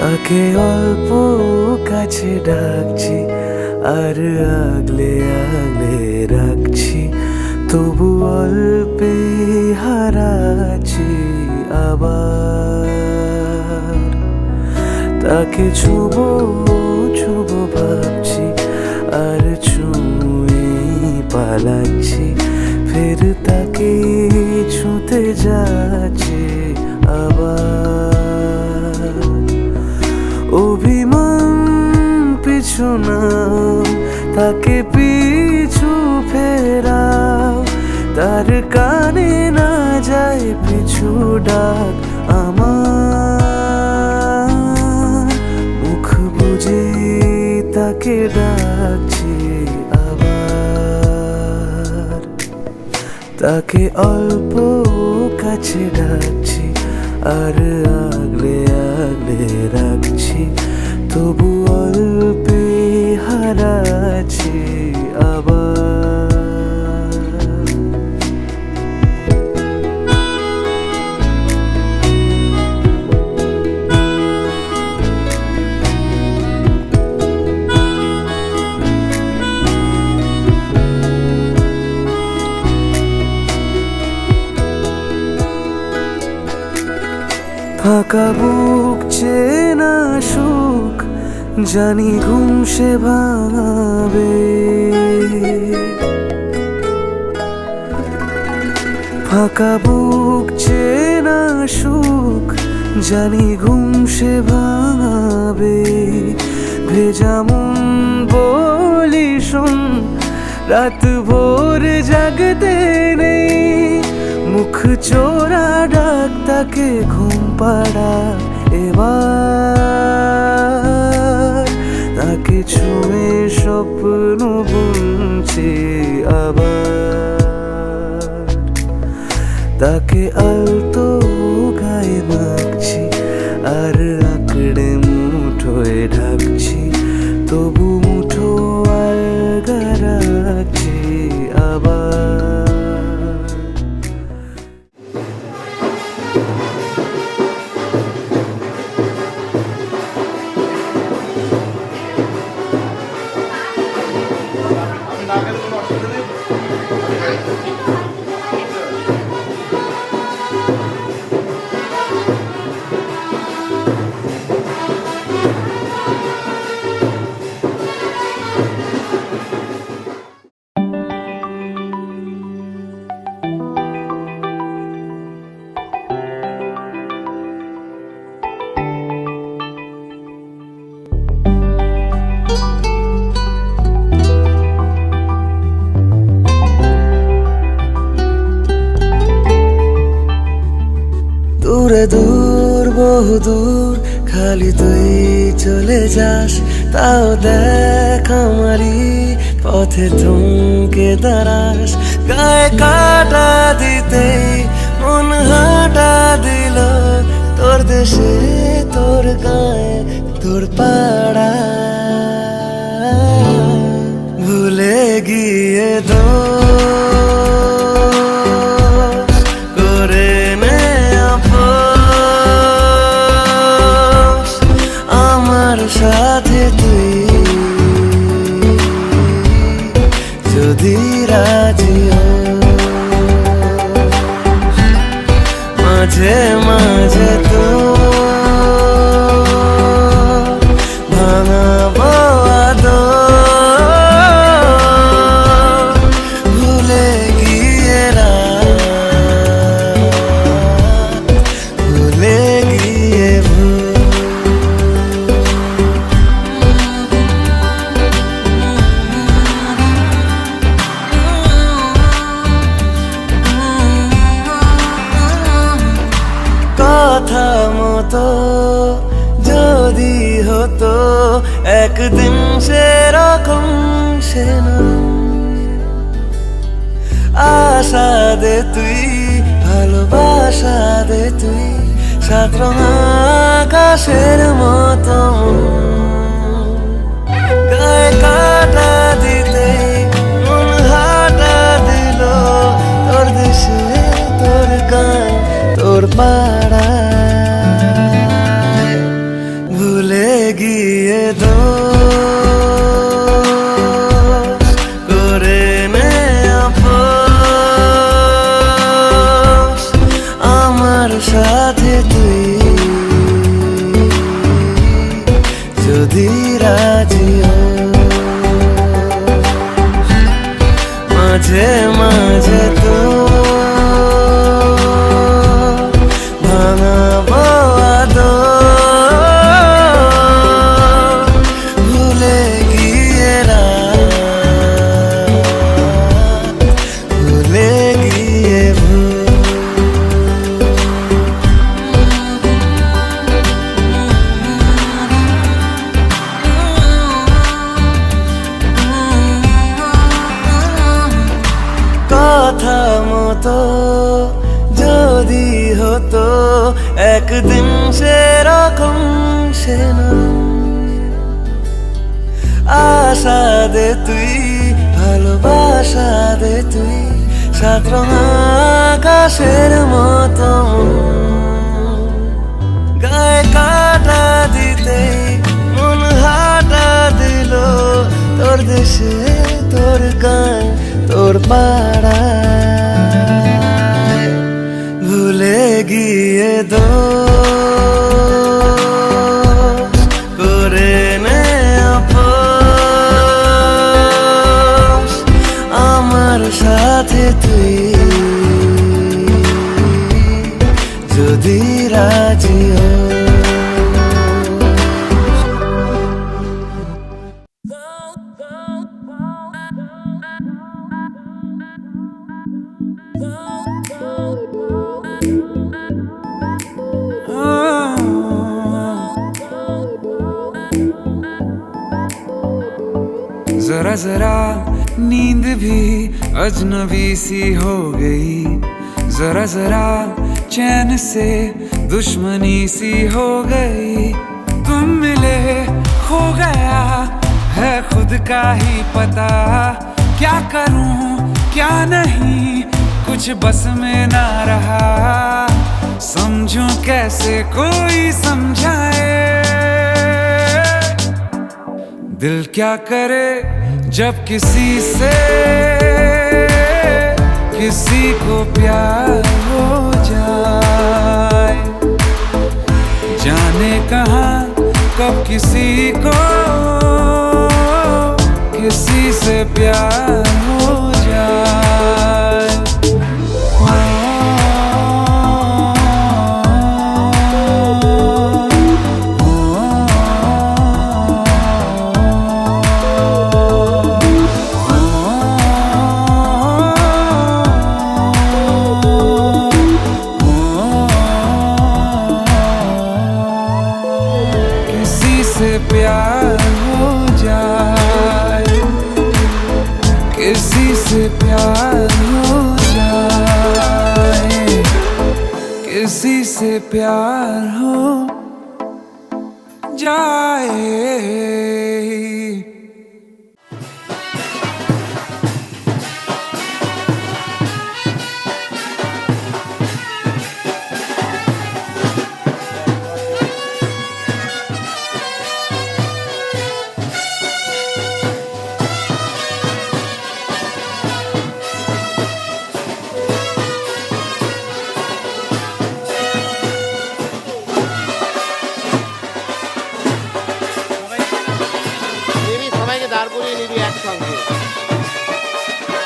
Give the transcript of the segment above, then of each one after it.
তাকে অল্প কাছে ডাকছি আর আগলে আগলে রাখছি, তবু অল্পে হারাচ্ছি আবার। তাকে ছুবো ছুবো ভাবছি আর ছুঁয়ে পালাচ্ছি, ফের তাকে ছুঁতে যাচ্ছে আবার। অভিমান পিছু নাও, তাকে পিছু ফেরাও, তার কানে না যায় পিছু ডাক আমার। মুখ বুজে তাকে ডাকছি আবার। তাকে অল্প কাছে ডাকছি আর আগলে আগলে রাখছি, তবু অল্পে হারাচ্ছি আবার। ফাঁকা বুক চেনা সুখ জানি ঘুম সে ভাবে, ফাঁকা বুক চেনা সুখ জানি ঘুম সে ভাবে। ভেজা মন বলি শোন, রাত ভোর জাগতে নেই, মুখ চোরা ডাক তাকে ঘুম পাড়া এবার। তাকে ছুঁয়ে স্বপ্ন বুনছে আবার। তাকে আলতো গায়ে মাখছি আর আঁকড়ে মুঠোয় ঢাকছি, তবু মুঠো আলগা রাখছি আবার। দূরে দূর বহু দূর খালি তুই চলে যাস, তাও দেখ আমারই পথে থমকে দাঁড়াস। গায়ে কাটা দিতেই মন হাঁটা দিল, তোর দেশে তোর গায়ে তোর পাড়া। ভুলে গিয়ে সাথে তুই যদি রাজি মাঝে মাঝে তো ভাঙাবো আদর। ভুলে গিয়ে ভুলে গিয়ে কথা মতো যদি হতো একদিন সেরকম সে না। আশা দে তুই, ভালোবাসা দে তুই, সাত রঙা আকাশের মতো। গায়ে কাটা দিতে মন হাঁটা দিল, তোর দেশে তোর গান তোর পাড়া। ভুলে মাঝে তো ভাঙাবো আদর, ভুলে গিয়ে রাত, ভুলে গিয়ে ভুল। কথা মতো যদি হতো একদিন সেরকম, সে আশা দে তুই, ভালোবাসা দে তুই, সাত রঙা আকাশের মতো গায়ে কাটা দিতে মন হাঁটা দিল তোর দেশে, তোর গান, তোর পাড়ায়, ভুলে গিয়ে দোষ করে নে আপোষ আমার সাথে তুই, যদি রাজি হোস। जरा जरा नींद भी अजनबी सी हो गई, जरा जरा चैन से दुश्मनी सी हो गई। तुम मिले खो गया है खुद का ही पता, क्या करूं क्या नहीं कुछ बस में ना रहा, समझूं कैसे कोई समझाए। दिल क्या करे जब किसी से किसी को प्यार हो जाए, जाने कहाँ कब किसी को किसी से प्यार हो जाए। प्यार हो जाए, किसी से प्यार हो जाए, किसी से प्यार हो जाए। দাঁড় করিয়ে নিবি একসঙ্গে,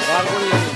দাঁড় করিয়ে নিবি।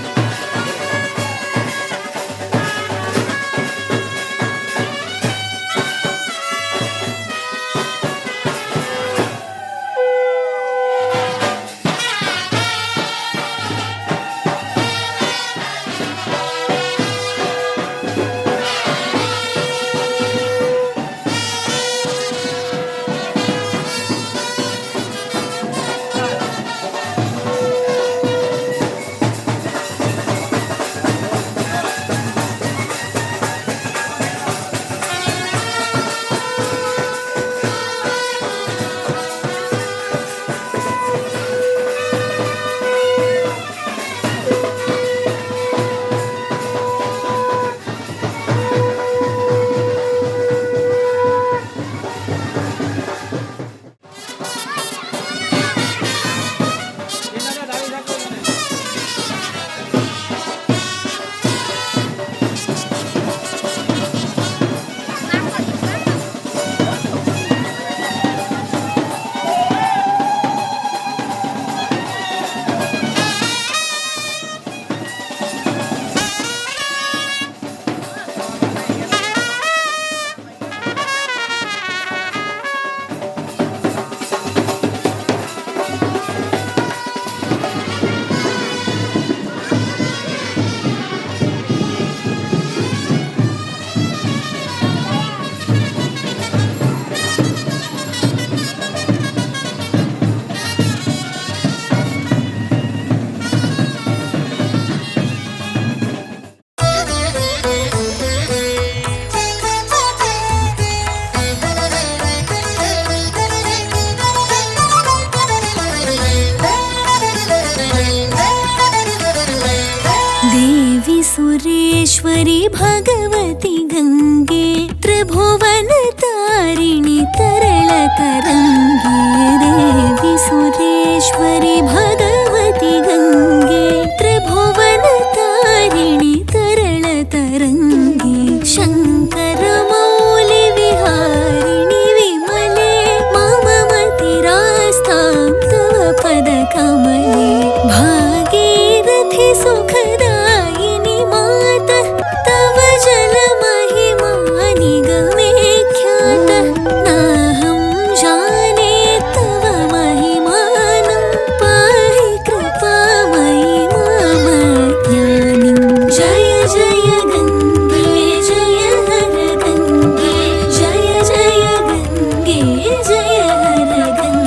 सुरेश्वरी भगवती गंगे त्रिभुवन तारिणी तरल तरंगे देवी सुरेश्वरी भगवती गंगे त्रिभुवन तारिणी तरल तरंगे शंकर मौलि विहारिणि विमले मम मतिरास्तां तव पद कमले भागीरथि सुखदायिनि मातः तव जल महिमा निगमे ख्यातः नाहं जाने तव महिमानं पाहि कृपामयि मामज्ञानिं जय जय गङ्गे जय हर गङ्गे जय जय गङ्गे जय हर गङ्गे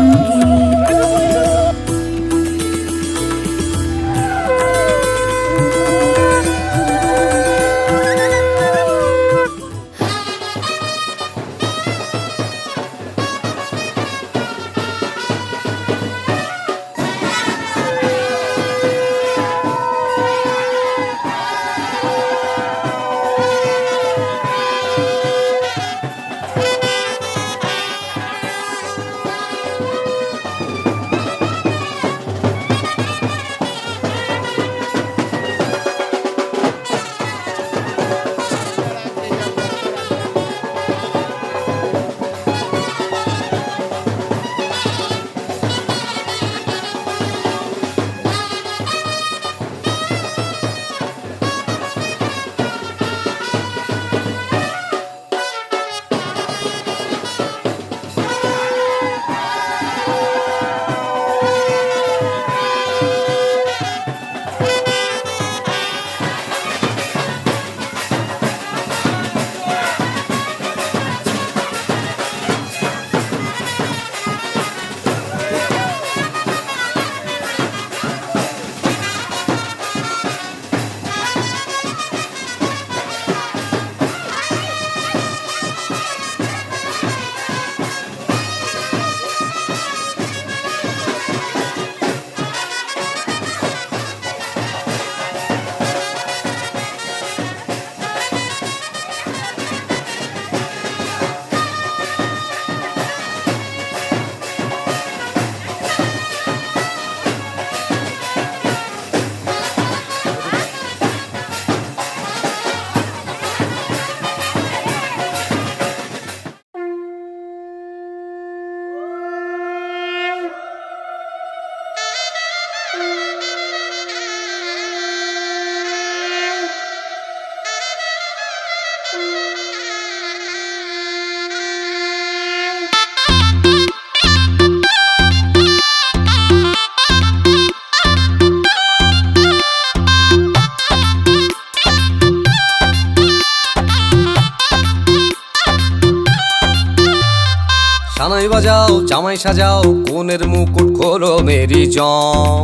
সানাই বাজাও জামাই সাজাও কোনের মুকুট খোলো মেরি জং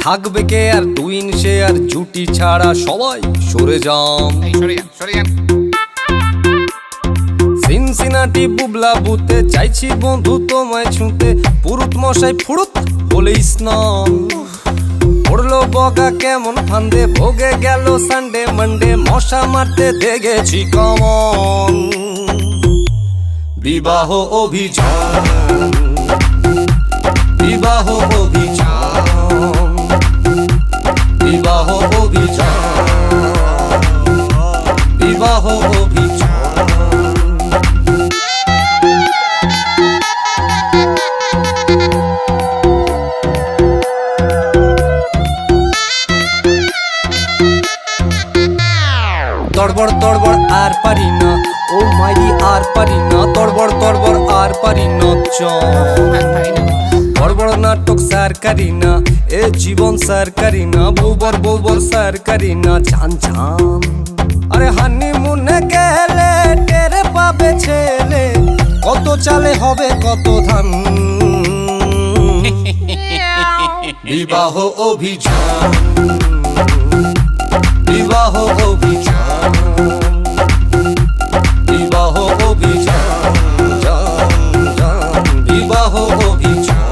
থাকবে কে আর টুইন সে আর জুটি ছাড়া সবাই সরে যাম সিনসিনাটি বুবলা বুতে চাইছি বন্ধু তোমায় ছুঁতে পুরুত মশাই ফুরুত হলে স্নান পড়লো বগা কেমন ফান্দে ভোগে গেল সানডে মানডে মশা মারতে দেখেছি কমন বিবাহ অভিযান বিবাহ অভিযান বিবাহ অভিযান বিবাহ অভিযান তড়বড় তড়বড় আর পারি না ও মাইরি আর পারি না তড়বড় তড়বড় আর পারি না বড় বড় নাটক সার করি না এ জীবন সার করি না বউবর বউবর সার করি না জান জান আরে হানিমুনে গেলে টেরে পাবে ছেলে কত চালে হবে কত ধান বিবাহ অভিযান বিবাহ অভিযান বিবাহ অভিযান জান জান বিবাহ অভিযান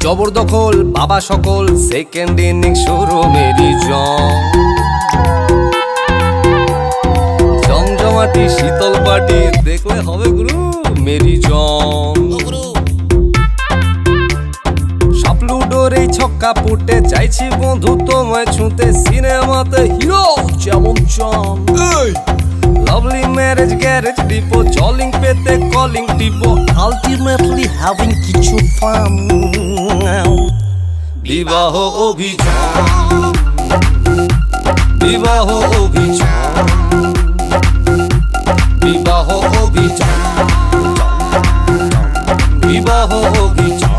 জবরদখল বাবা সকল, সেকেন্ড ইনিংস শুরু মেরি জমজমাটি শীতল পাটি, দেখলে হবে গুরু মেরি সব লুডোর এই ছক্কা পুটে, চাইছি বন্ধু তোমায় ছুঁতে, সিনেমাতে হিরো যেমন চান। লাভলি ম্যারেজ গ্যারেজ ডিপো, জলিং পেতে কলিং টিপো, আলটিমেটলি হ্যাভিং কিছু ফান। বিবাহ অভিযান, বিবাহ অভিযান, বিবাহ অভিযান, বিবাহ অভিযান।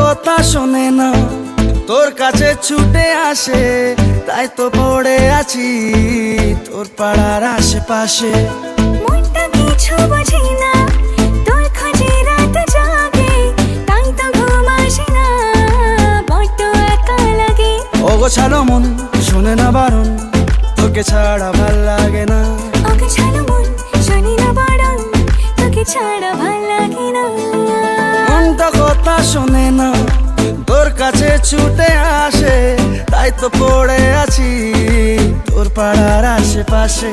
কথা শোনে না, তোর কাছে ছুটে আসে, তাই তো পড়ে আছি তোর পাড়ার আশেপাশে। মনটা কিছু বোঝে না, তোর খোঁজে রাত জাগে, তাই তো ঘুম আসে না, বড্ড একা লাগে। ওগো ছাড়ো মন, শোনে না বারণ, তোকে ছাড়া ভাল লাগে না। ওকে ছাড়ো মন, শোনে না বারণ, তোকে ছাড়া ভাল লাগে না। মনটা কথা শোনে না, তোর কাছে ছুটে আসে, তাই তো পড়ে আছি তোর পাড়ার আশেপাশে।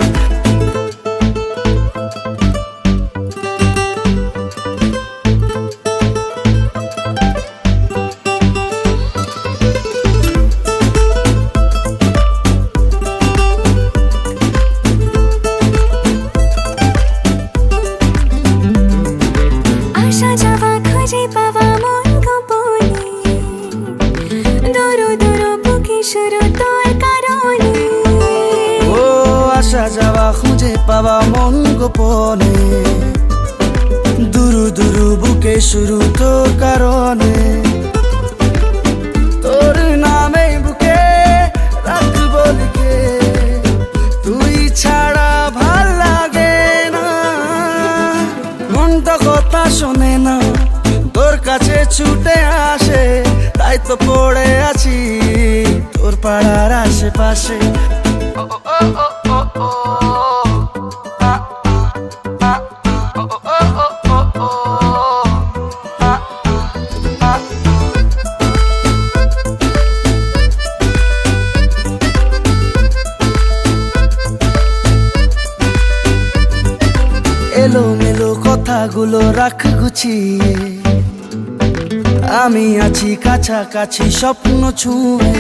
আসা যাওয়া খুঁজে পাওয়া মন গোপনে, দূর দূর বুকে শুরু তোর কারণে। ও আসা যাওয়া খুঁজে পাওয়া মন গোপনে, দুরু দুরু বুকে শুরু তোর কারণে। তোর নামে বুকে রাখবো লিখে, তুই ছাড়া ভাল লাগে না। মনটা কথা শোনে না, তোর কাছে ছুটে আসে, তাই তো পড়ে আছি তোর পাড়ার আশেপাশে। এলোমেলো কথাগুলো রাখ গুছিয়ে, আমি আছি কাছাকাছি স্বপ্ন ছুঁয়ে।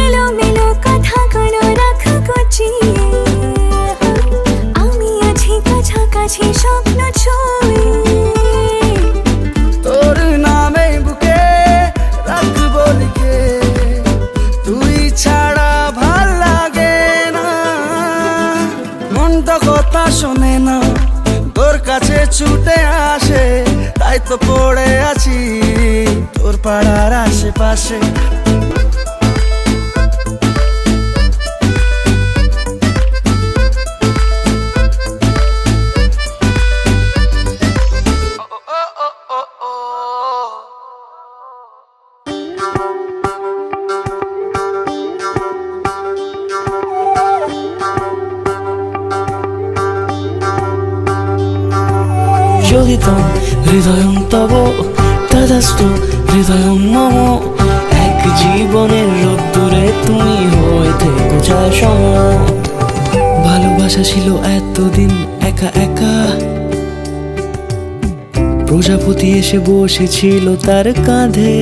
এলোমেলো কথাগুলো রাখ গুছিয়ে, আমি আছি কাছাকাছি স্বপ্ন ছুঁয়ে। তোর নামে বুকে রাখবো লিখে, তুই ছাড়া ভাল লাগে না। মনটা কথা শোনে না, তোর কাছে ছুটে আসে, তাই তো পড়ে আছি তোর পাড়ার আশেপাশে। যোগিতম হৃদয়ং তব তদাস্তু হৃদয়ং মম। এক জীবনের রোদ্দুরে তুমি হয়ে থেকো যায় সম। ভালোবাসা ছিল এতদিন একা একা, প্রজাপতি এসে বসেছিল তার কাঁধে।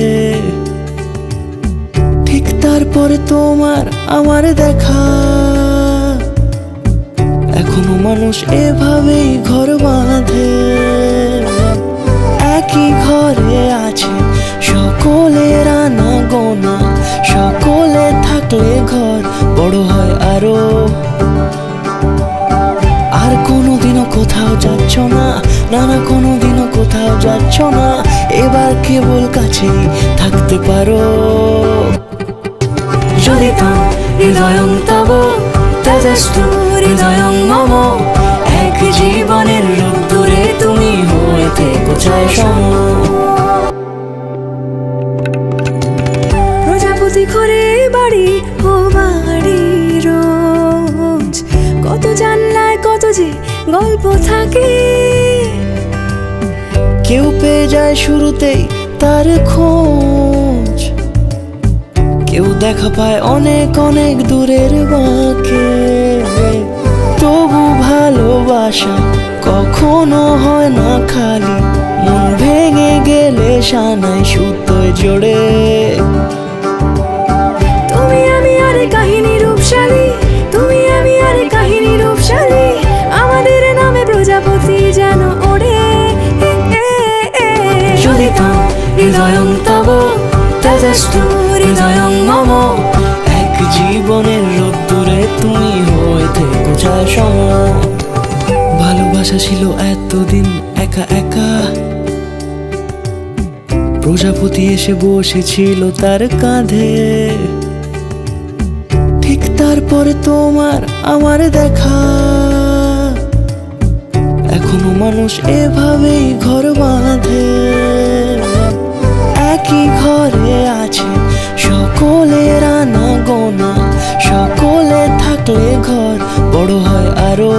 ঠিক তারপরে তোমার আমার দেখা, এখনো মানুষ এভাবেই ঘর বাঁধে। এক থাকলে ঘর বড় হয় আরো। আর কোনোদিনও কোথাও যাচ্ছ না, না না কোনোদিনও কোথাও যাচ্ছ না, এবার কেবল কাছেই থাকতে পারো। যদি তাম হৃদয়ং তব তেজস্তু হৃদয়ং মম, এক জীবনের রোদ্দুরে তুমি হয়ে থেকো ছায়া সম। প্রজাপতি ঘরে বাড়ি ও বাড়ি রোজ, কত জানলায় কত যে গল্প থাকে। কেউ পেয়ে যায় শুরুতেই তার খোঁজ, কেউ দেখা পায় অনেক অনেক দূরের বাঁকে। তবু ভালোবাসা কখনো হয় না খালি, মন ভেঙে গেলে সানাই সুতোয় জোড়ে। তুমি আমি আরে কাহিনী রূপশালী, তুমি আমি আরে কাহিনী রূপশালী, আমাদের নামে প্রজাপতি যেন ওড়ে। যদি তাম হৃদয়ং তব তেজস্তু হৃদয়ং মম, এক জীবনের রোদ্দুরে তুমি হয়ে থেকো ছায়া সম। ভালোবাসা ছিল এতদিন একা একা, প্রজাপতি এসে বসেছিল তার কাঁধে। ঠিক তারপরে তোমার আমার দেখা, এখনো মানুষ এভাবেই ঘর বাঁধে। একই ঘরে আছে সকলের আনা গোনা, সকলে থাকলে ঘর বড় হয় আরো।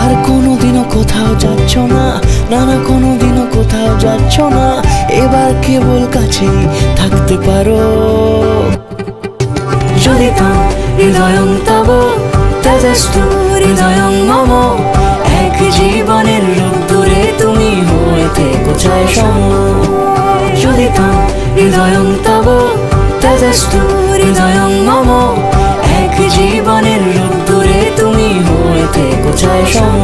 আর কোনোদিনও কোথাও যাচ্ছ না, না না কোনোদিনও কোথাও যাচ্ছ না, এবার কেবল কাছেই থাকতে পারো। যদি তাম হৃদয়ং তব তেজস্তু হৃদয়ং মম, এক জীবনের রোদ্দুরে তুমি হয়ে থেকো ছায়া সম। যদি তাম হৃদয়ং তব তেজস্তু হৃদয়ং মম, এক জীবনের রোদ্দুরে তুমি হয়ে থেকো ছায়া সম।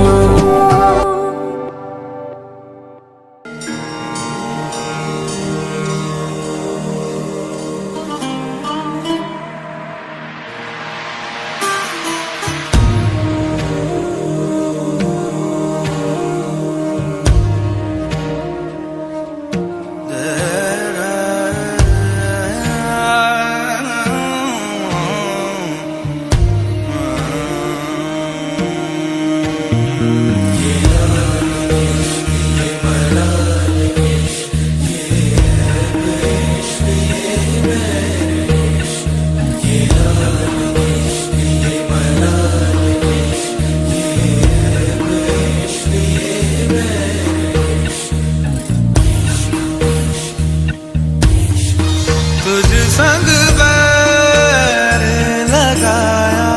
तुझ संग बैर लगाया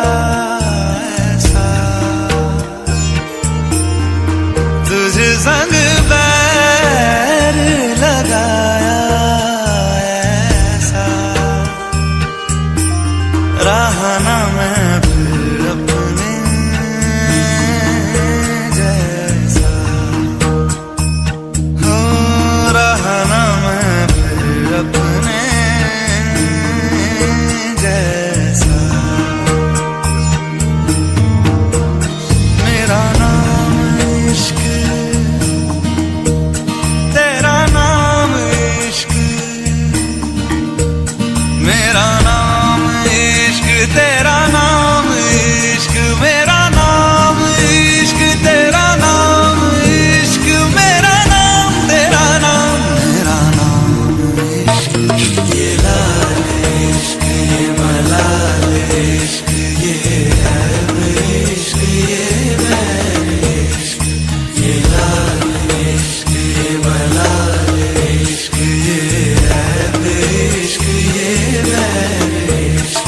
ऐसा, तुझ संग बैर लगाया ऐसा, रहा ना मैं फिर अपने जैसा, हो रहा ना मैं फिर अपने जैसा। मेरा नाम इश्क, तेरा नाम इश्क, मेरा नाम इश्क, तेरा नाम इश्क, मेरा नाम इश्क, तेरा नाम इश्क, मेरा नाम तेरा नाम, मेरा नाम इश्क। ये लाल इश्क, ये मलाल इश्क, ये है इश्क, ये मैं इश्क, ये लाल इश्क, ये मलाल इश्क, ये है इश्क, ये मैं इश्क।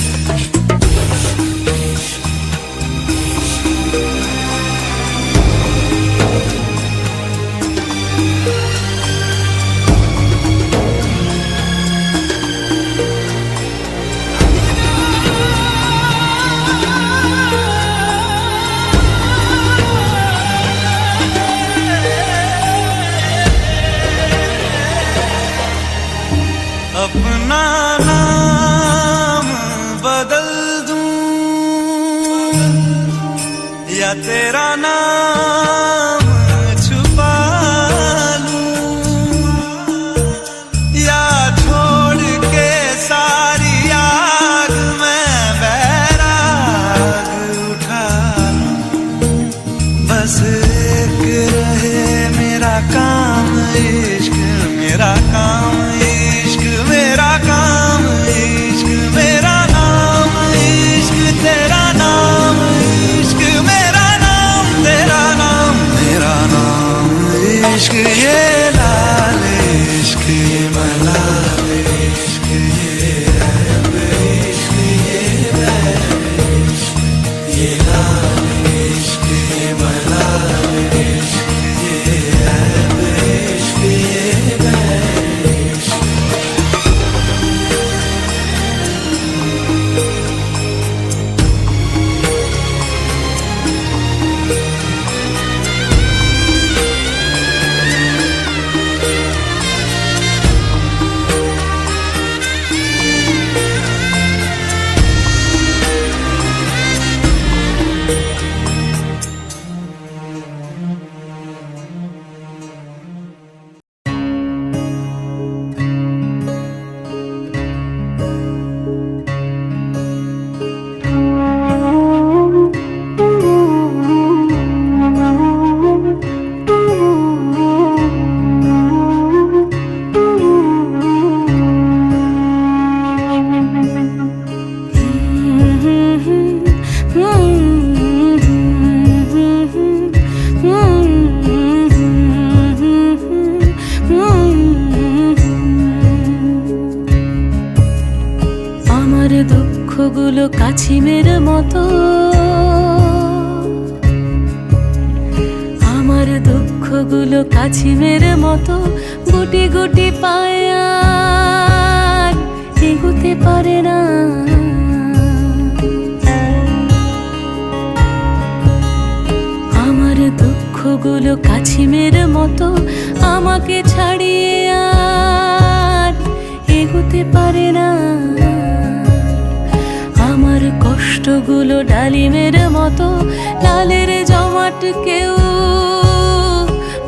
দুঃখগুলো কাছিমের মতো, আমার দুঃখগুলো কাছিমের মতো গুটি গুটি পায় আর এগোতে পারে না। আমার দুঃখগুলো কাছিমের মতো আমাকে ছাড়িয়ে আর এগোতে পারে না। আমার কষ্টগুলো ডালিমের মতো লালের জমাট কেউ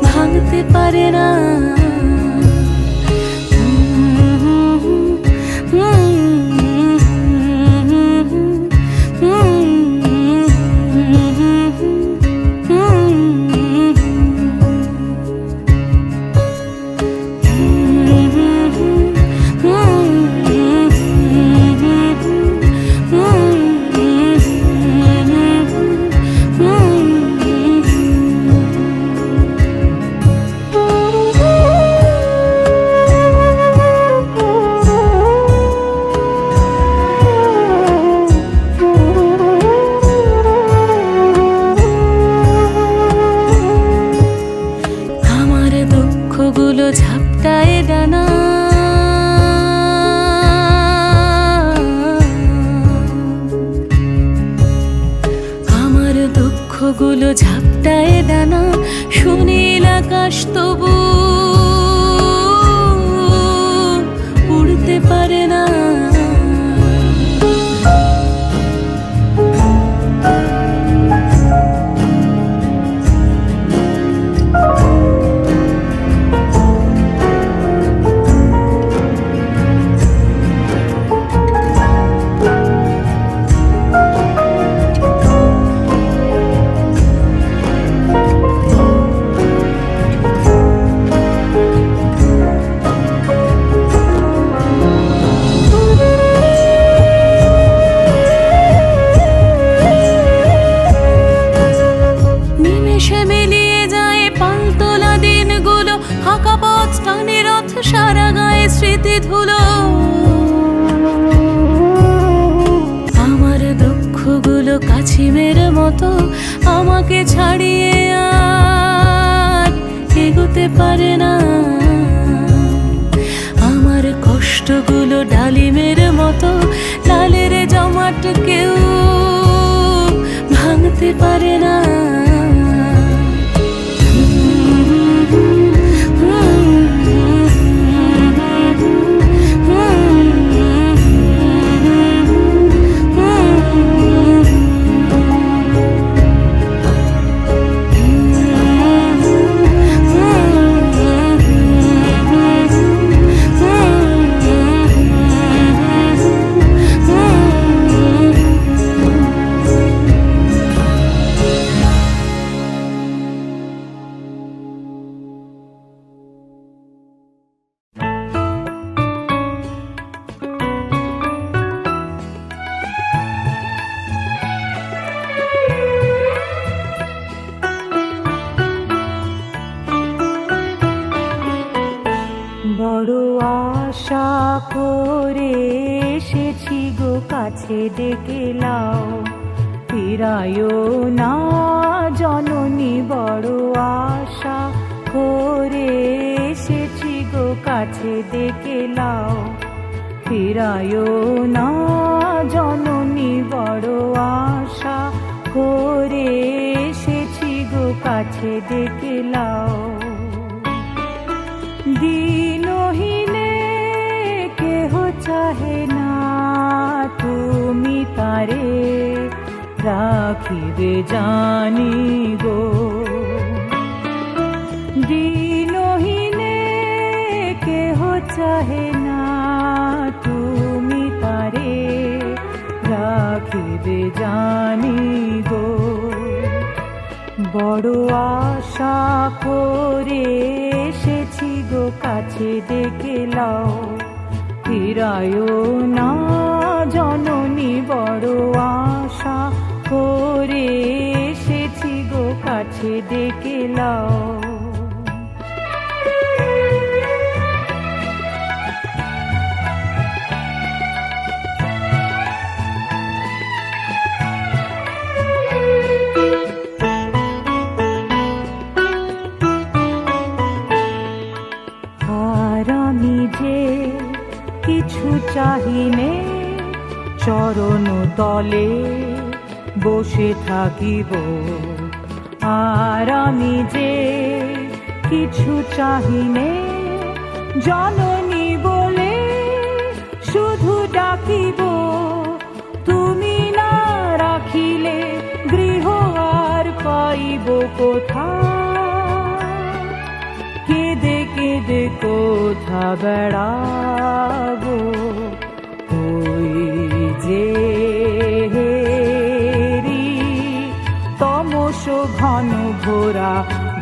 ভাঙতে পারে না। দুঃখগুলো ঝাপটায় ডানা, আমার দুঃখগুলো ঝাপটায় ডানা, সুনীল আকাশ তবু উড়তে পারে না। সারা গায়ে স্মৃতি ধুলো, আমার দুঃখগুলো কাছিমের মতো আমাকে ছাড়িয়ে আর এগোতে পারে না। আমার কষ্টগুলো ডালিমের মতো লালের জমাট কেউ ভাঙতে পারে না। বড় আশা করে এসেছি গো কাছে ডেকে লাও, ফিরায়ও না জননী। বড় আশা করে এসেছি গো কাছে ডেকে লাও, ফিরায়ও না জননী। বড় আশা করে এসেছি গো কাছে ডেকে লাও। দিনহীনে কেহ চাহে না তুমি তারে রাখিবে জানি গো। দিনহীনে কেহ চাহে না তুমি তারে রাখিবে জানি গো। বড় আশা করে এসেছি গো কাছে ডেকে লাও, ফিরায়ও না জননী। বড় আশা করে এসেছি গো কাছে ডেকে লাও। আসন তলে বসে থাকিব, আর আমি যে কিছু চাহিনে জননী বলে শুধু ডাকিব। তুমি না রাখিলে গৃহ আর পাইব কোথা, কেঁদে কেঁদে কোথা বেড়াবো। ওই যে তমস ঘন ঘোরা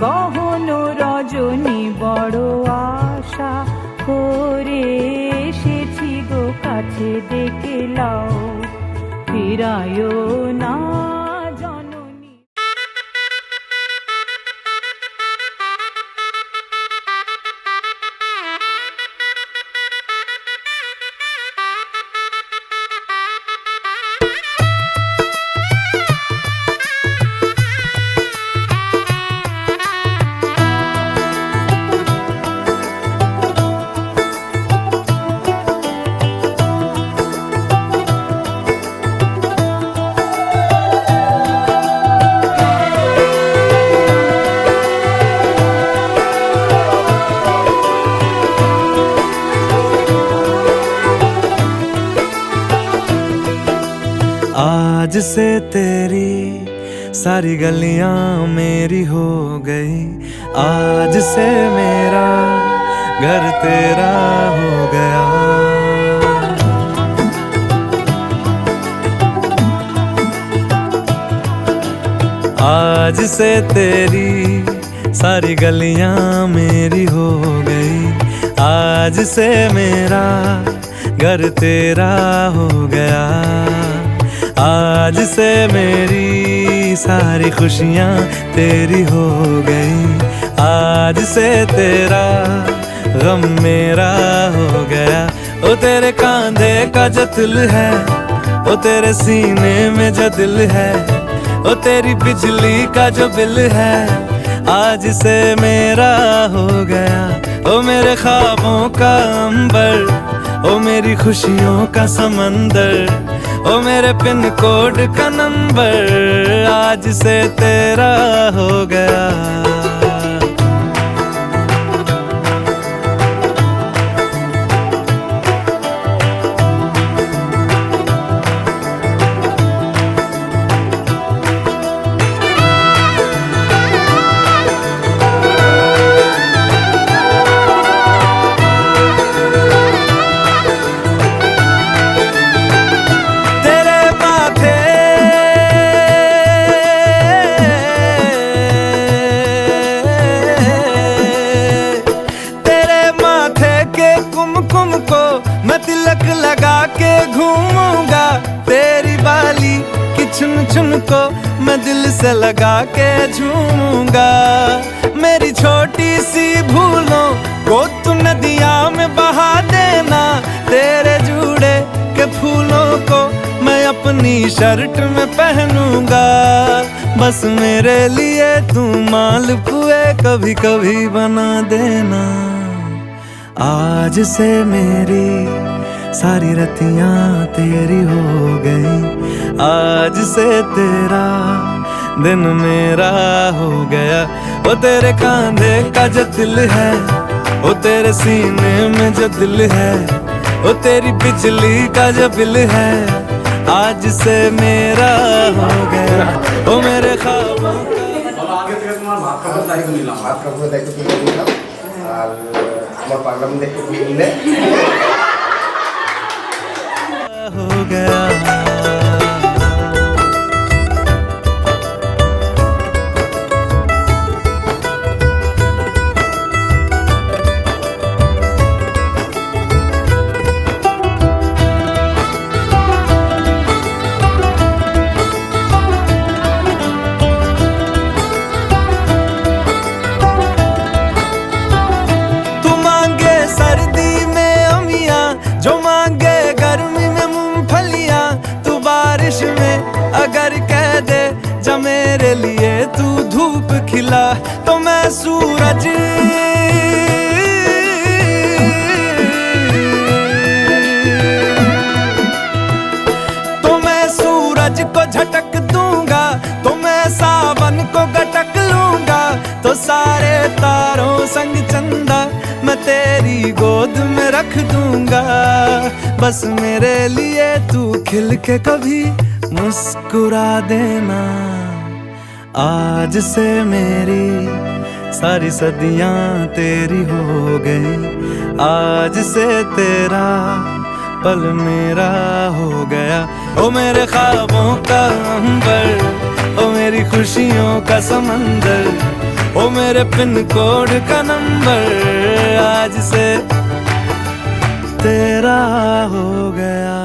গহন রজনী, বড় আশা করে এসেছি গো কাছে, ডেকে লাও ফিরায় না জননী। आज से तेरी सारी गलियां मेरी हो गई, आज से मेरा घर तेरा हो गया। आज से तेरी सारी गलियां मेरी हो गई, आज से मेरा घर तेरा हो गया। आज से मेरी सारी खुशियाँ तेरी हो गई, आज से तेरा गम मेरा हो गया। ओ तेरे कांधे का जो दिल है, ओ तेरे सीने में जो दिल है, ओ तेरी बिजली का जो बिल है, आज से मेरा हो गया। ओ मेरे ख्वाबों का अंबर, ओ मेरी खुशियों का समंदर, ओ मेरे पिन कोड का नंबर, आज से तेरा हो गया। तिलक लगा के घूमूंगा, तेरी बाली की चुन चुन को मैं दिल से लगा के झूमूंगा। मेरी छोटी सी भूलों को तू नदिया में बहा देना, तेरे जूड़े के फूलों को मैं अपनी शर्ट में पहनूंगा। बस मेरे लिए तू मालपुए कभी कभी बना देना। आज से मेरी सारी रतियां तेरी हो गई, आज से तेरा दिन मेरा हो गया। वो तेरे कांधे का जो दिल है, वो तेरे सीने में जो दिल है, वो तेरी बिजली का जो बिल है, आज से मेरा हो गया। वो मेरे ख्वाबों আগে থেকে তোমার ভাত খাবার দায়িত্ব নিলাম, ভাত খাবার দায়িত্ব তুলে নিলাম, আর আমার পাগলামি দেখতে নিলে हो गया। तू मांगे सर्दी में अमियाँ, जो मांगे गर्मी में मूंगफलियाँ, तू बारिश में अगर कह दे जा मेरे लिए तू धूप खिला, तो मैं सूरज तो सूरज को झटक दूंगा तो मैं सावन को गटक लूंगा, तो सारे तारों संग चंदा मैं तेरी गोद में रख दूंगा। बस मेरे लिए तू खिल के कभी मुस्कुरा देना। आज से मेरी सारी सदियां तेरी हो गई, आज से तेरा पल मेरा हो गया। ओ मेरे ख्वाबों का अंबर, ओ मेरी खुशियों का समंदर, ओ मेरे पिन कोड का नंबर, आज से तेरा हो गया।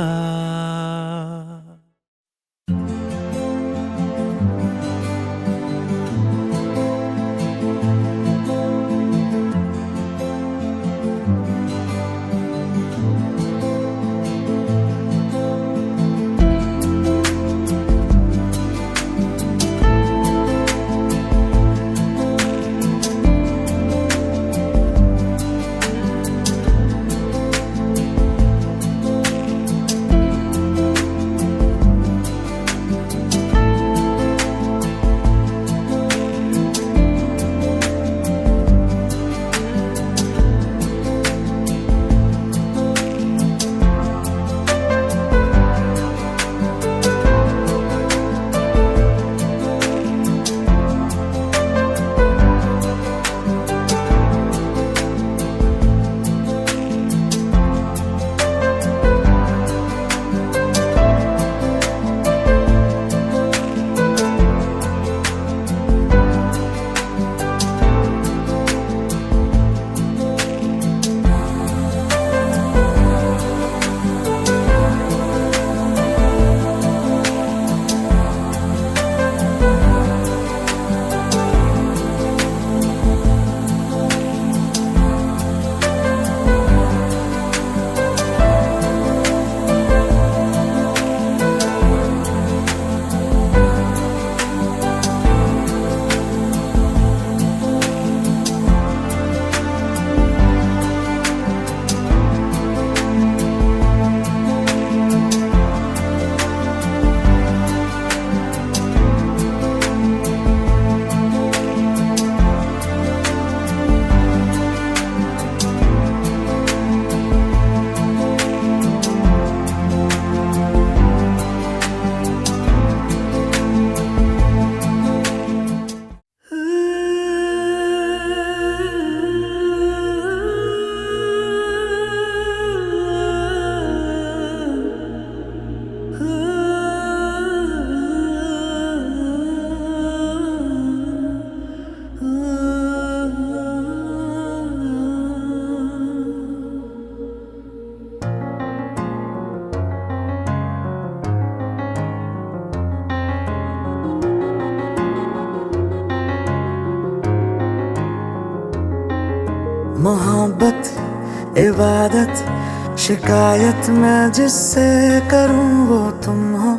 मोहब्बत इबादत शिकायत मैं जिससे करूं वो तुम हो,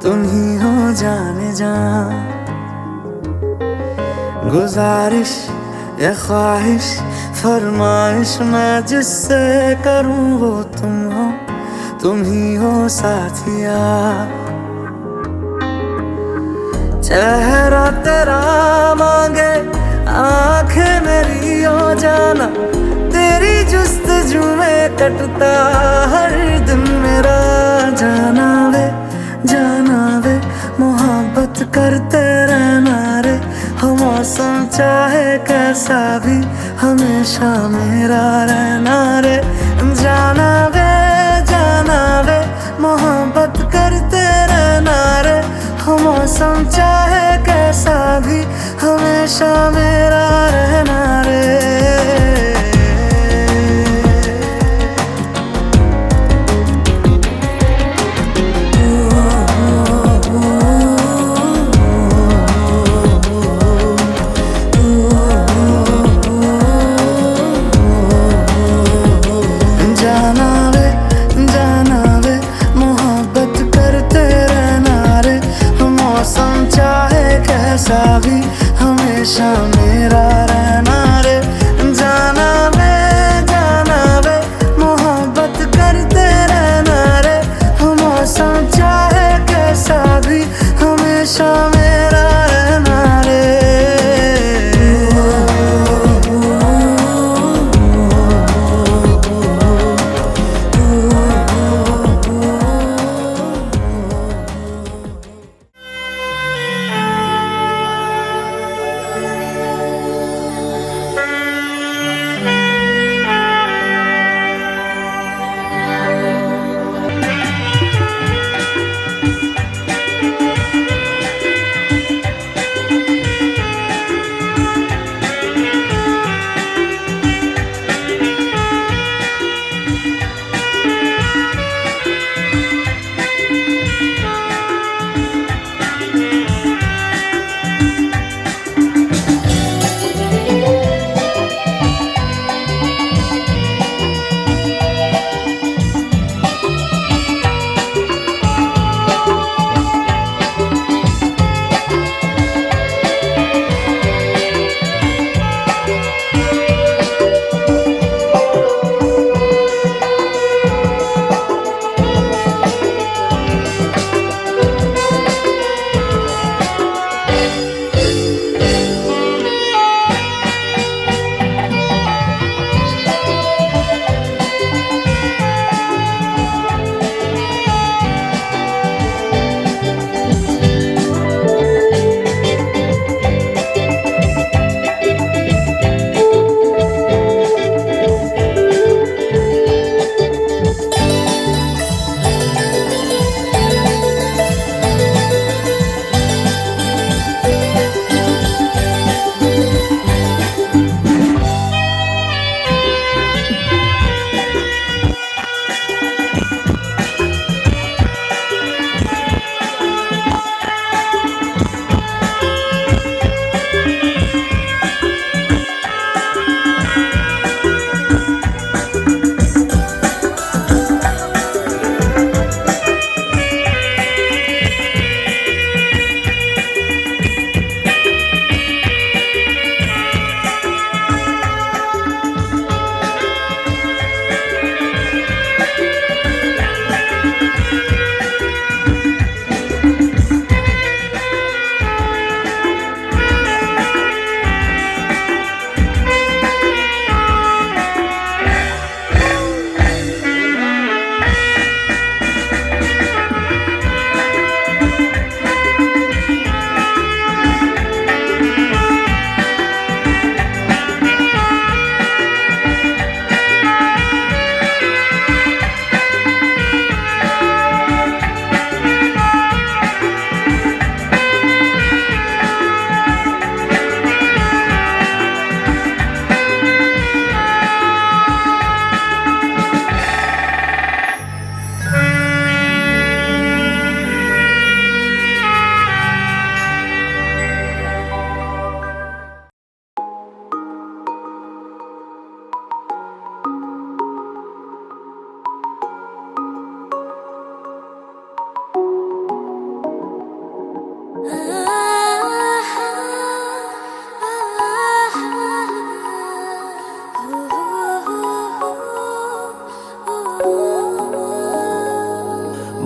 तुम ही हो जाने जान। गुजारिश या ख्वाहिश फरमाइश मैं जिससे करूं वो तुम हो, तुम ही हो साथिया। चेहरा तेरा मांगे आंखें मेरी हो जाना, तेरी जुस्तजू में कटता हर दिन मेरा। जाना वे मोहब्बत करते रहना रे, हो मौसम चाहे कैसा भी हमेशा मेरा रहना रे। जाना वे मोहब्बत करते रहना रे, हो मौसम चाहे कैसा भी हमेशा मेरा रहना रे। जाना वे मोहब्बत करते रहना रे, मौसम चाहे कैसा भी हमेशा मेरा रहना रे। जाना वे मोहब्बत करते रहना रे, मौसम चाहे कैसा कोई हमेशा मेरा रहना रे।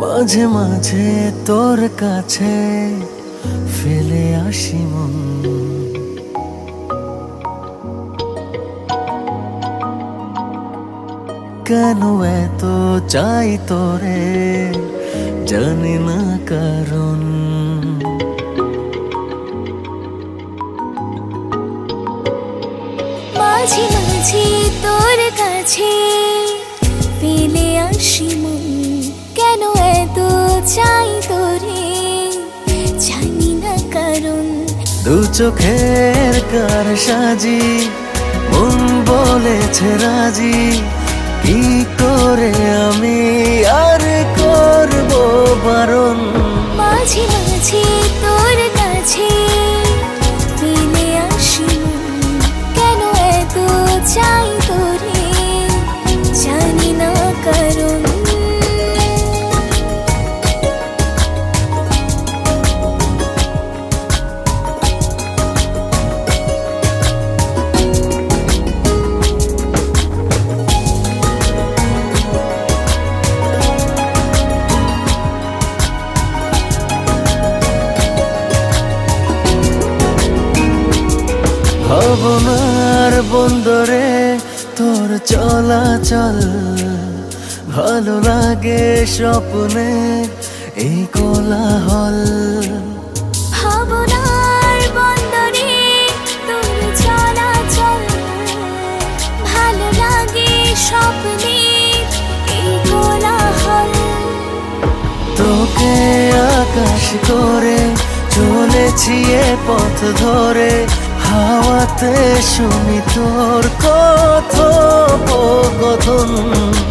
মাঝে মাঝে তোর কাছে ফেলে আসি মন, কেন এত চাই তোরে জানি না কারণ। মাঝে মাঝে তোর কাছে ফেলে আসি মন, কেন এত চাই তোরে জানি না কারণ। দু চোখের কার সাজি মন বলেছে রাজি, কি করে আমি আর করব বারণ। মাঝে মাঝে তোর কাছে ফেলে আসি মন, কেন এত চাই তোরে জানি না কারণ। ভাবনার বন্দরে তোর চলাচল ভালো লাগে স্বপ্নে এই কোলাহল ভাবনার বন্দরে তোর চলাচল ভালো লাগে স্বপ্নে এই কোলাহল তোকে আকাশ করে চলেছি এ পথ ধরে হাওয়াতে শুনি তোর কথোপকথন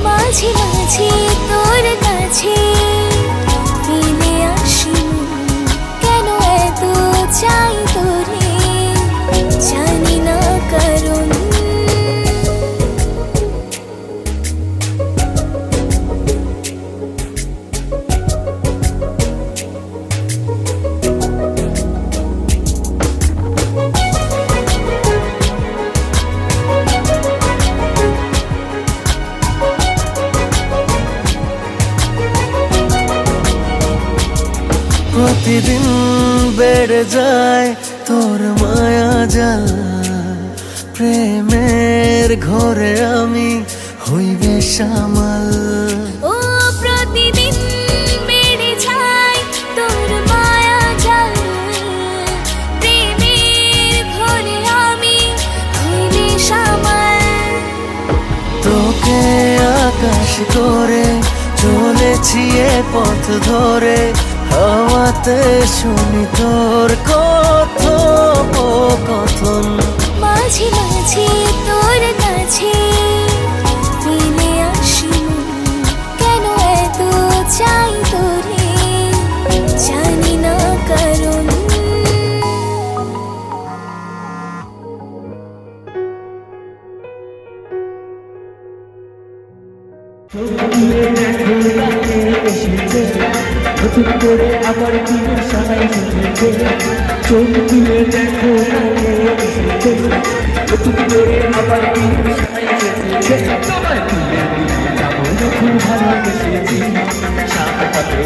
মাঝে মাঝে তোর কাছে ফিরে আসি কেন এত চাই তোরে জানি না কারণ প্রতিদিন বেড়ে যায় তোর মায়া জাল প্রেমের ঘরে আমি হইবে সামাল ও প্রতিদিন বেড়ে যায় তোর মায়া জাল প্রেমের ঘরে আমি হইলে সামাল তোকে আকাশ করে চলেছি এ পথ ধরে হাওয়াতে শুনি তোর কথোপকথন মাঝে মাঝে তোর কাছে ফিরে আসি কেন এত চাই তোরে জানি না কারণ নতুন করে আবার দিনের সবাই শুনেছে চোখ তুলে দেখো এসেছে নতুন করে আবার দিনের সবাই শুনেছে তোমার তুলে যাবো যখন ভালোবেসেছি সাঁতারে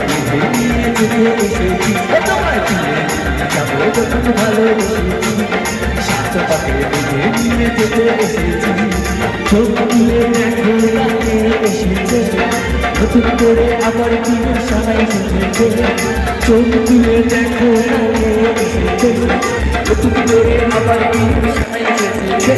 নিয়ে যেতে এসেছি তোমার তুলে যাবো যখন ভালোবেসেছি সাঁতারে নিয়ে যেতে এসেছি চোখ তুলে দেখো এসেছে নতুন করে আবার দিনের সবাই শুনেছে চোখ তুলে দেখো এসেছে নতুন করে আবার দিনের সবাই শুনেছে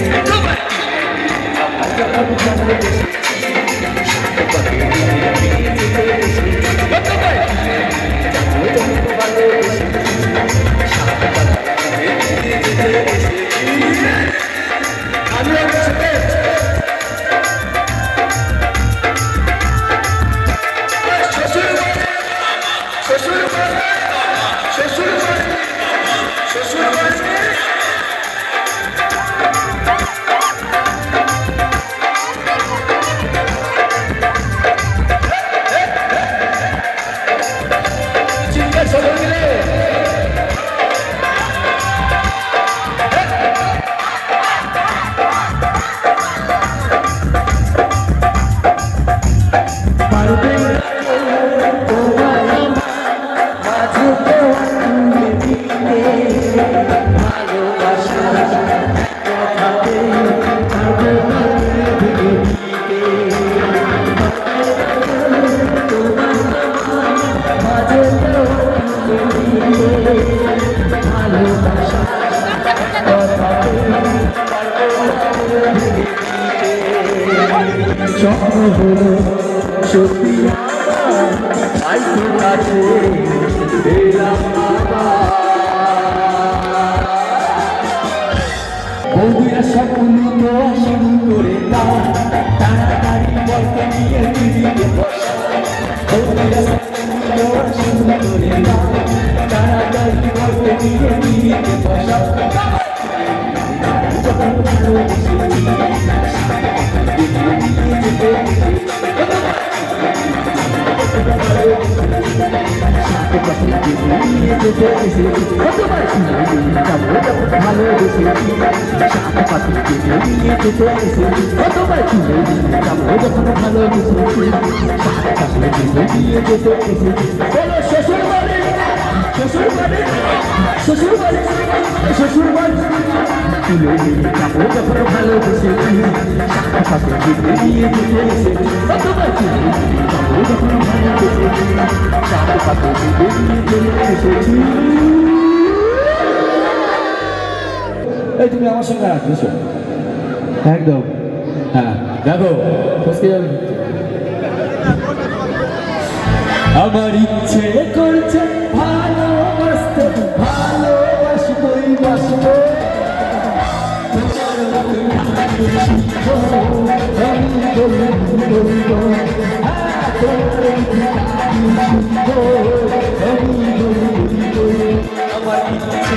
স্বপ্ন হলো সত্যি আই তোর কাছে এলাম বন্ধুরা স্বপ্ন তো শুরু করে দাও তাড়াতাড়ি বলকে নিয়ে দিদিকে বসা বন্ধুরা স্বপ্ন তো শুরু করে দাও তাড়াতাড়ি বলকে নিয়ে দিদিকে বসা যখন ভালোবেসেছি শ্বশুর বাড়ি তুলে নিয়ে যাবো যখন ভালোবেসেছি সাথে সাথে দিতে নিয়ে যেতে এসেছি তোমায় তুলে নিয়ে যাবো যখন ভালোবেসেছি সাথে সাথে দিতে নিয়ে চলে এসেছি। এই তুমি আমার সঙ্গে আসছো একদম, হ্যাঁ দেখো ফসকে যাবে। আমার ইচ্ছে করছে ভালোবাসতে, ভালোবাসবই বাসবো আমি বলবো আমার ইচ্ছে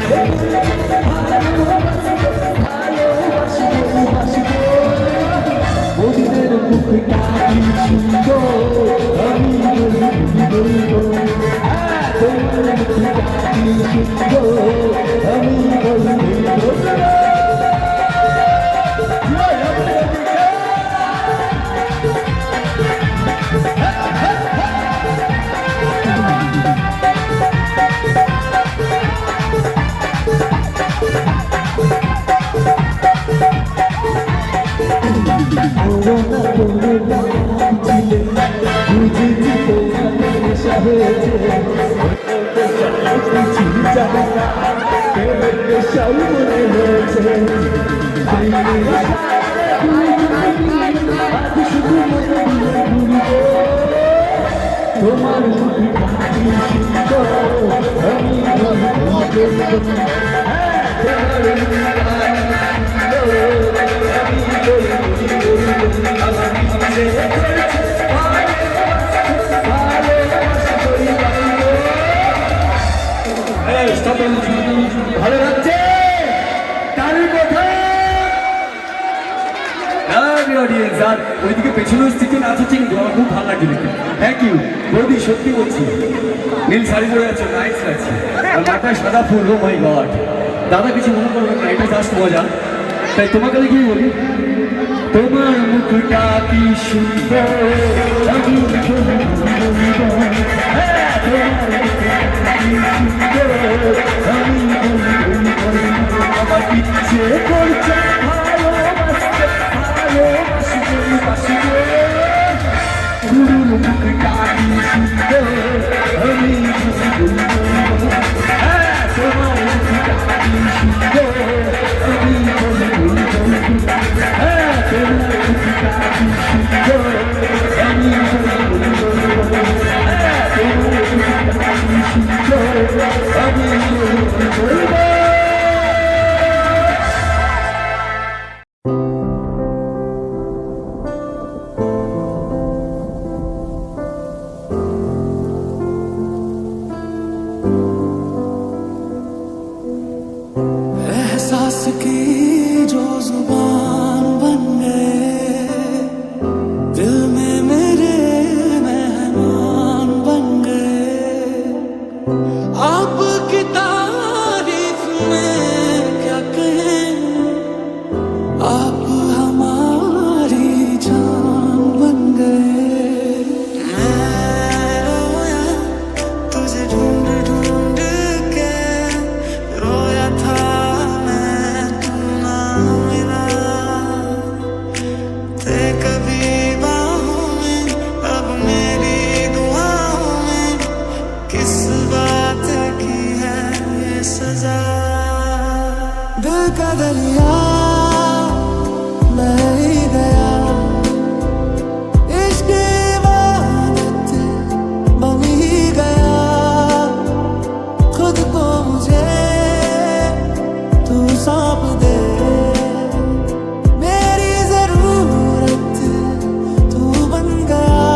ওদের মুখটা কি সুন্দর আমি বলবো তোমার মুখটা কি সুন্দর আমি বলবো। বুঝেছি তোমার নেশা হয়েছে নেশাও মনে হয়েছে শুধু তোমার ভালো লাগছে তারই কথা অডিয়েন্স। আর ওইদিকে পেছনে স্থিতি নাচছে কিন্তু আমার খুব ভালো লাগছে দেখতে। থ্যাংক ইউ বৌদি, সত্যি বলছি নীল শাড়ি পরে আছে, নাইস লাগছে, আর মাথায় সাদা ফুল। ও মাই গড, দাদা কিছু মনে করবেন না, এটা জাস্ট মজা। তাই তোমাকে দেখি বলি তোমার মুখটা কি সুন্দর আমি আমার ইচ্ছে করছে ভালোবাসতে, ভালোবাসবই বাসবো গুরুর মুখটা কি সুন্দর আমি তোমার মুখটা কি সুন্দর আমি एहसास की जो जुबान बन गए दिल में मेरे मेहमान बन गए आपकी तारीफ में क्या कहें आप हमारी जान बन गए मैं रोया तुझे ढूंढ ढूंढ के रोया था दिल का दरिया मैं ही गया इश्क इबादत बन ही गया खुद को मुझे तू सौंप दे मेरी जरूरत तू बन गया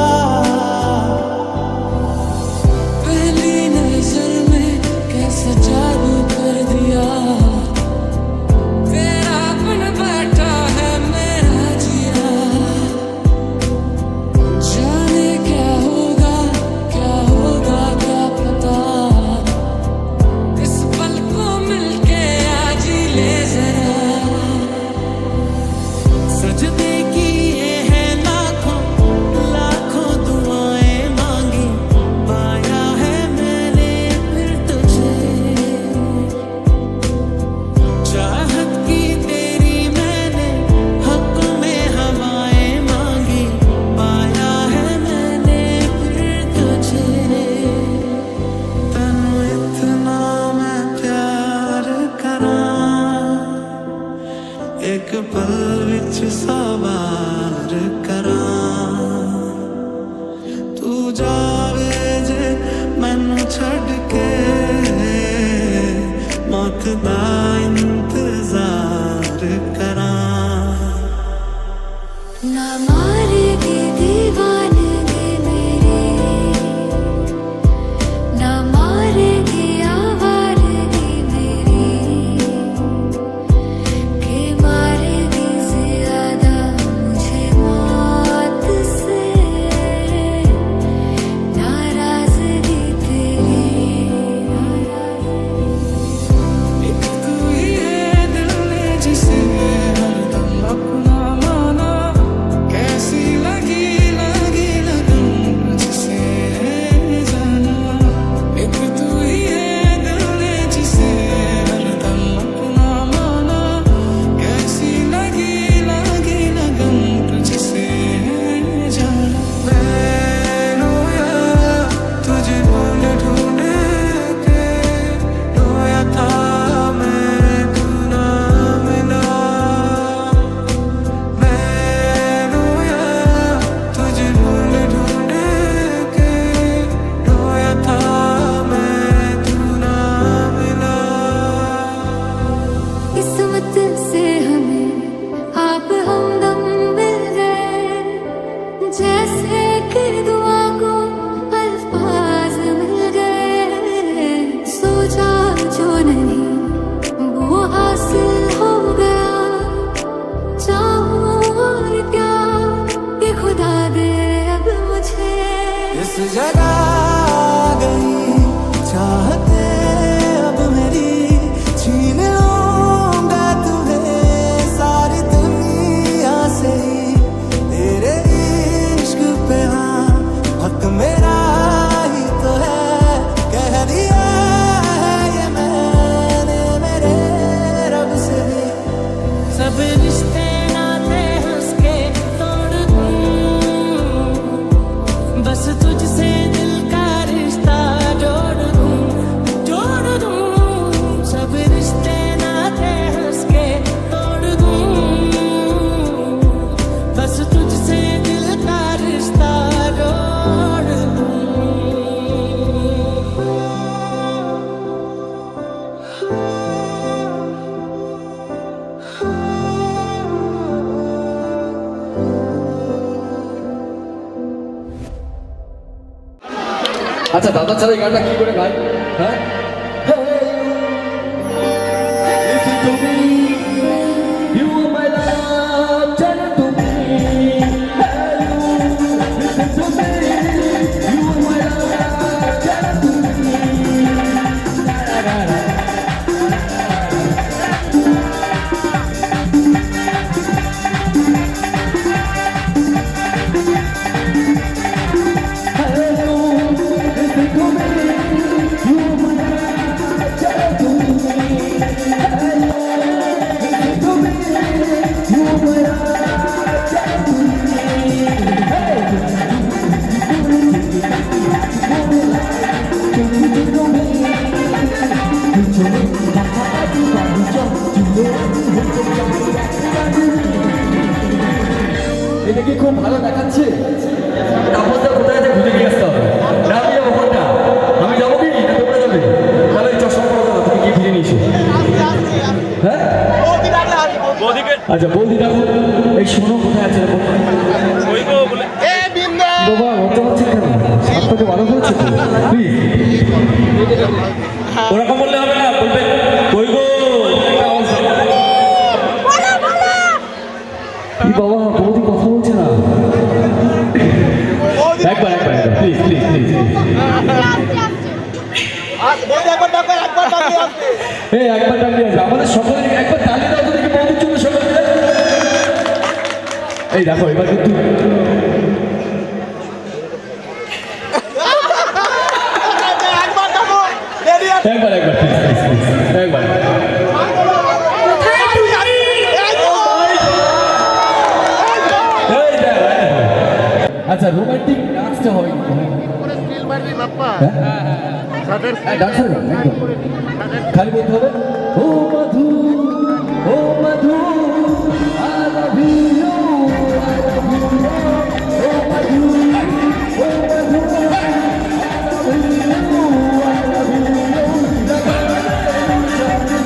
पहली नजर में कैसा जादू कर दिया तेरा मौत दा इंतजार करां ना मारेगी दीवानगी मेरी ना मारेगी आवारगी मेरी के मारेगी ज्यादा मुझे मौत से नाराजगी तेरी एक तू ही है दिल ने जिसे हरदम अपना माना कैसी लगी लगी लगन मुझसे जाना एक तू ही है दिल ने जिसे हरदम अपना माना कैसी लगी लगी लगन तुझसे जाना मैं रोया तुझे ढूंढ ढूंढ के रोया था मैं तू ना मिला मैं रोया तुझे ढूंढ ढूंढ के रोया था मैं तू ना मिला किस्मत से हमें आप हमदम मिल गए जैसे कि दुआ को अल्फाज मिल गए सोचा जो नहीं वो हासिल हो गया चाहूं और क्या ये खुदा दे अब मुझे इस जगह आ गई चाहते अब मेरी छीन लूंगा तुम्हें सारी दुनिया से ही तेरे इश्क पे हाँ हक मेरा ही तो है कह दिया है ये मैंने मेरे रब से भी सब रिश्ते नाते हंस के तोड़ दूं बस तुझसे दिल का रिश्ता जोड़ दूं सब रिश्ते नाते हंस के तोड़ दूं बस तुझसे दिल का रिश्ता जोड़ दूं আচ্ছা দাদা ছাড়া এই গানটা কি করে গাই হ্যাঁ Listen to me, you are my love, turn to me. Listen to me, you are my love, turn to me. Listen to me, you are my love, turn to me. এটা কি খুব ভালো দেখাচ্ছে তাপসদা কোথায় আছে খুঁজে নিয়ে আসতে হবে না আমি যাবো কোনটা আমি যাবো কি না তোমরা যাবে তাহলে এই চশমা পড়ো না তুমি কি ফিরে নিয়েছো হ্যাঁ আচ্ছা বৌদি দেখো এই শোনো কোথায় আছে বাবা লজ্জা পাচ্ছেন কেন আপনাকে ভালো করেছে প্লিজ ওরকম বললে হবে না বলবে কই গো কি বাবা বৌদি কথা বলছে না একবার প্লিজ প্লিজ প্লিজ একবার টাকা আসবে আমাদের সকলে একবার তালি দাও তো দেখি বৌদির জন্য সকলে এই দেখো এবার কিন্তু একবার প্লিজ একবার আচ্ছা রোমান্টিক ডান্সটা হয় ডান্সার খালি বলতে হবে ও মধু ও মধু I love you I love you O Madhu O Madhu I love you I love you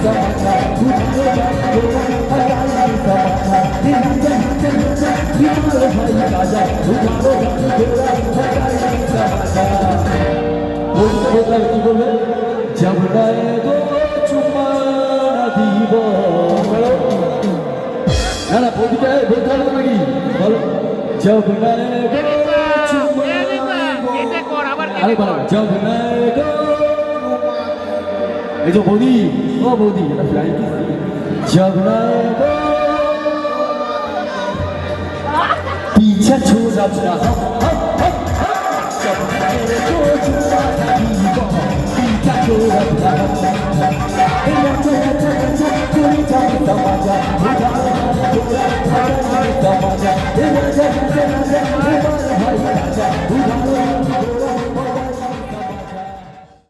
समझा उठाओ हजारी समझा हिमाल भाई राजा उठाओ हजारी समझा बोलते কি বলবে जब नए गो चुम्मा দিব না না বলতে বলতে হবে নাকি বলো जब नए गो चुम्मा আরে বলো जब नए गो এই যে বৌদি ও বৌদি এটা ফ্লাই जब नए गो पीछे छोड़ अपना जब नए गो